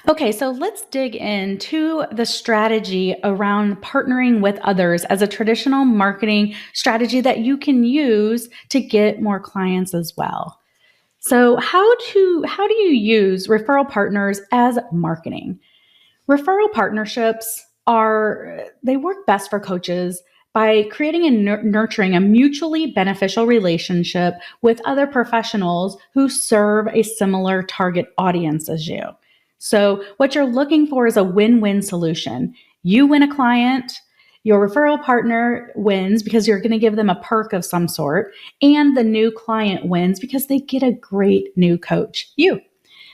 Okay, so let's dig into the strategy around partnering with others as a traditional marketing strategy that you can use to get more clients as well. So, how do you use referral partners as marketing? Referral partnerships they work best for coaches by creating and nurturing a mutually beneficial relationship with other professionals who serve a similar target audience as you. So, what you're looking for is a win-win solution. You win a client, your referral partner wins because you're going to give them a perk of some sort, and the new client wins because they get a great new coach, you.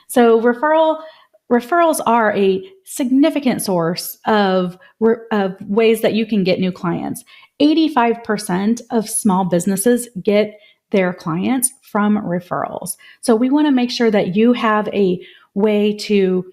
So referrals are a significant source of ways that you can get new clients. 85% of small businesses get their clients from referrals. So we want to make sure that you have a way to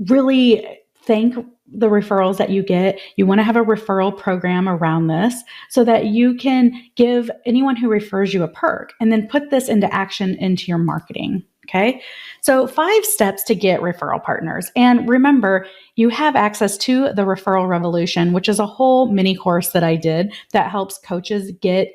really thank the referrals that you get. You want to have a referral program around this so that you can give anyone who refers you a perk and then put this into action into your marketing. Okay. So 5 steps to get referral partners. And remember, you have access to the Referral Revolution, which is a whole mini course that I did that helps coaches get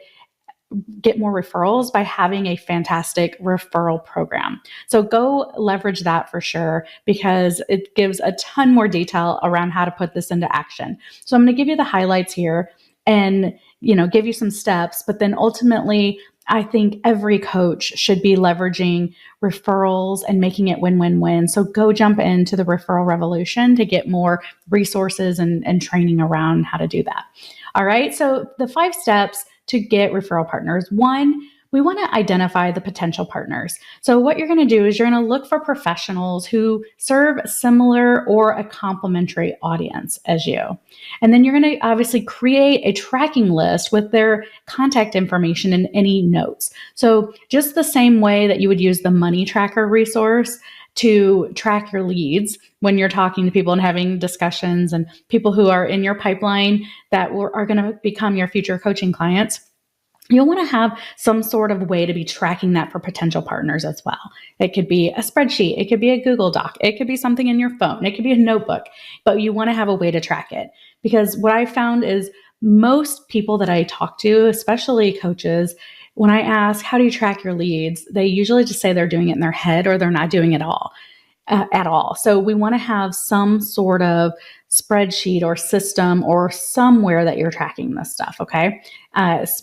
more referrals by having a fantastic referral program. So go leverage that for sure, because it gives a ton more detail around how to put this into action. So I'm going to give you the highlights here and, give you some steps, but then ultimately I think every coach should be leveraging referrals and making it win-win-win. So go jump into the Referral Revolution to get more resources and training around how to do that. All right. So the 5 steps to get referral partners. 1, we want to identify the potential partners. So what you're going to do is you're going to look for professionals who serve a similar or a complementary audience as you. And then you're going to obviously create a tracking list with their contact information and any notes. So just the same way that you would use the money tracker resource to track your leads when you're talking to people and having discussions and people who are in your pipeline that are going to become your future coaching clients. You'll want to have some sort of way to be tracking that for potential partners as well. It could be a spreadsheet. It could be a Google Doc. It could be something in your phone. It could be a notebook, but you want to have a way to track it, because what I found is most people that I talk to, especially coaches, when I ask, how do you track your leads? They usually just say they're doing it in their head or they're not doing it at all. So we want to have some sort of spreadsheet or system or somewhere that you're tracking this stuff. Okay.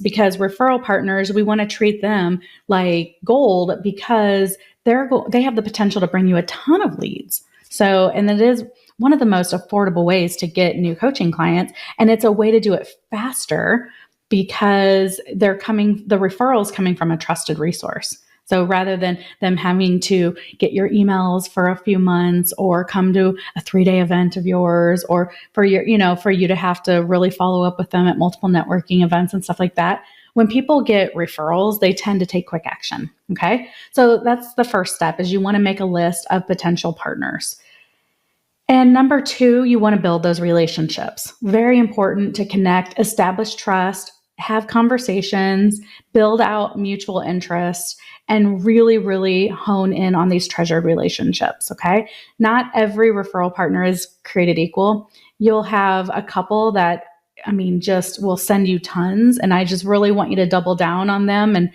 Because referral partners, we want to treat them like gold because they have the potential to bring you a ton of leads. So, and it is one of the most affordable ways to get new coaching clients. And it's a way to do it faster because the referrals coming from a trusted resource. So rather than them having to get your emails for a few months or come to a 3-day event of yours, or for you to have to really follow up with them at multiple networking events and stuff like that. When people get referrals, they tend to take quick action. Okay. So that's the first step, is you want to make a list of potential partners. And number 2, you want to build those relationships. Very important to connect, establish trust, have conversations, build out mutual interest, and really, really hone in on these treasured relationships. Okay. Not every referral partner is created equal. You'll have a couple that, just will send you tons. And I just really want you to double down on them and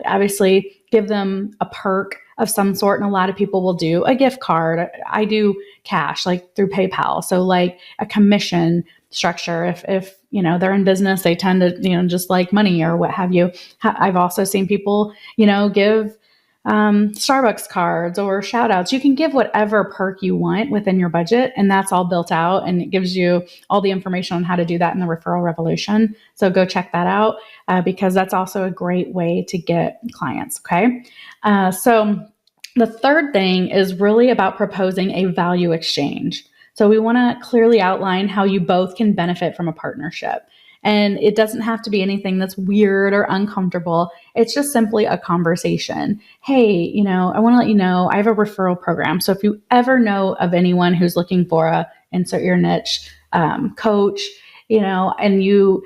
obviously give them a perk of some sort. And a lot of people will do a gift card. I do cash, like through PayPal. So like a commission structure. If they're in business, they tend to, just like money or what have you. I've also seen people, give Starbucks cards or shout outs. You can give whatever perk you want within your budget, and that's all built out, and it gives you all the information on how to do that in the Referral Revolution. So go check that out because that's also a great way to get clients. Okay. So the third thing is really about proposing a value exchange. So we want to clearly outline how you both can benefit from a partnership. And it doesn't have to be anything that's weird or uncomfortable. It's just simply a conversation. Hey, I want to let you know I have a referral program. So if you ever know of anyone who's looking for a insert your niche coach, and you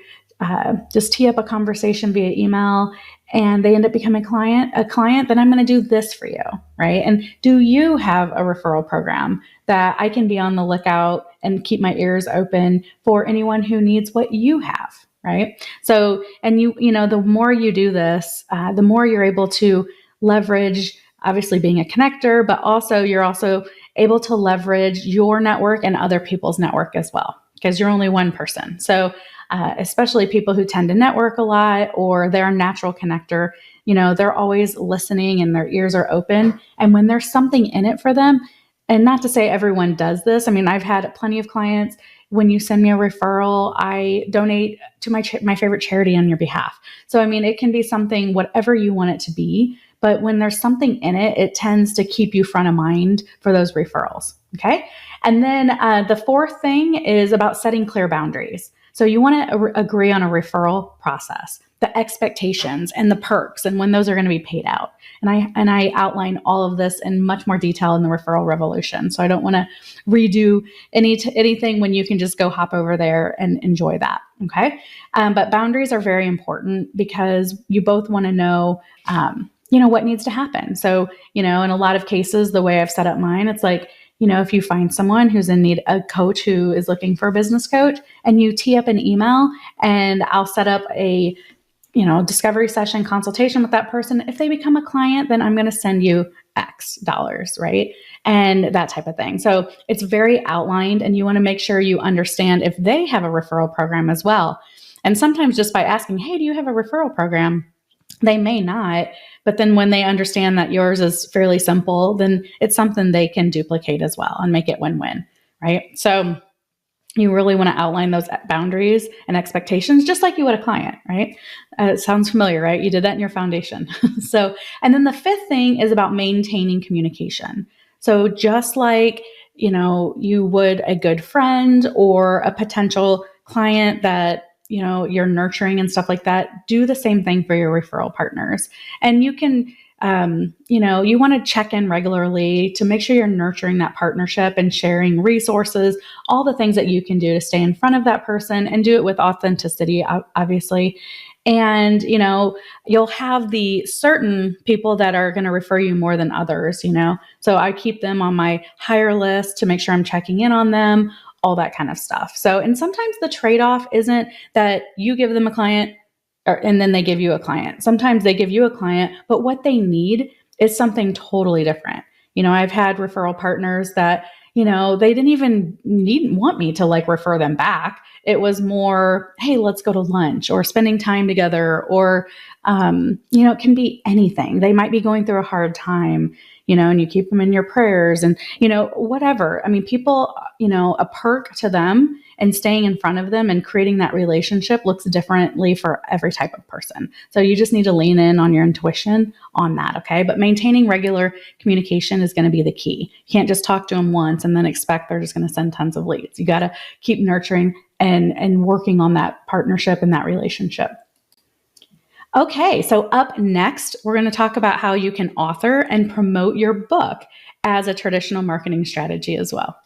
just tee up a conversation via email and they end up becoming a client, then I'm going to do this for you, right? And do you have a referral program that I can be on the lookout and keep my ears open for anyone who needs what you have, right? So, and the more you do this, the more you're able to leverage, obviously being a connector, but also you're also able to leverage your network and other people's network as well, because you're only one person. So especially people who tend to network a lot or they're a natural connector, they're always listening and their ears are open. And when there's something in it for them, and not to say everyone does this, I mean, I've had plenty of clients, when you send me a referral, I donate to my favorite charity on your behalf. So, I mean, it can be something, whatever you want it to be. But when there's something in it, it tends to keep you front of mind for those referrals. Okay. And then the fourth thing is about setting clear boundaries. So you want to agree on a referral process, the expectations and the perks and when those are going to be paid out. And I outline all of this in much more detail in the Referral Revolution. So I don't want to redo anything when you can just go hop over there and enjoy that. Okay. But boundaries are very important because you both want to know, what needs to happen. So, in a lot of cases, the way I've set up mine, it's like, if you find someone who's in need, a coach who is looking for a business coach, and you tee up an email, and I'll set up a, discovery session consultation with that person. If they become a client, then I'm going to send you X dollars, right? And that type of thing. So it's very outlined, and you want to make sure you understand if they have a referral program as well. And sometimes just by asking, hey, do you have a referral program? They may not, but then when they understand that yours is fairly simple, then it's something they can duplicate as well and make it win-win, right? So you really want to outline those boundaries and expectations just like you would a client, right? It sounds familiar, right? You did that in your foundation. And then the fifth thing is about maintaining communication. So just like, you would a good friend or a potential client that you're nurturing and stuff like that, do the same thing for your referral partners. And you can, you want to check in regularly to make sure you're nurturing that partnership and sharing resources, all the things that you can do to stay in front of that person and do it with authenticity, obviously. And, you'll have the certain people that are going to refer you more than others, so I keep them on my higher list to make sure I'm checking in on them, all that kind of stuff. So, and sometimes the trade-off isn't that you give them a client and then they give you a client. Sometimes they give you a client, but what they need is something totally different. I've had referral partners that, they didn't even want me to refer them back. It was more, hey, let's go to lunch or spending time together, or, it can be anything. They might be going through a hard time, and you keep them in your prayers and, whatever. I mean, people, a perk to them and staying in front of them and creating that relationship looks differently for every type of person. So you just need to lean in on your intuition on that. Okay. But maintaining regular communication is going to be the key. You can't just talk to them once and then expect they're just going to send tons of leads. You got to keep nurturing and working on that partnership and that relationship. Okay, so up next, we're going to talk about how you can author and promote your book as a traditional marketing strategy as well.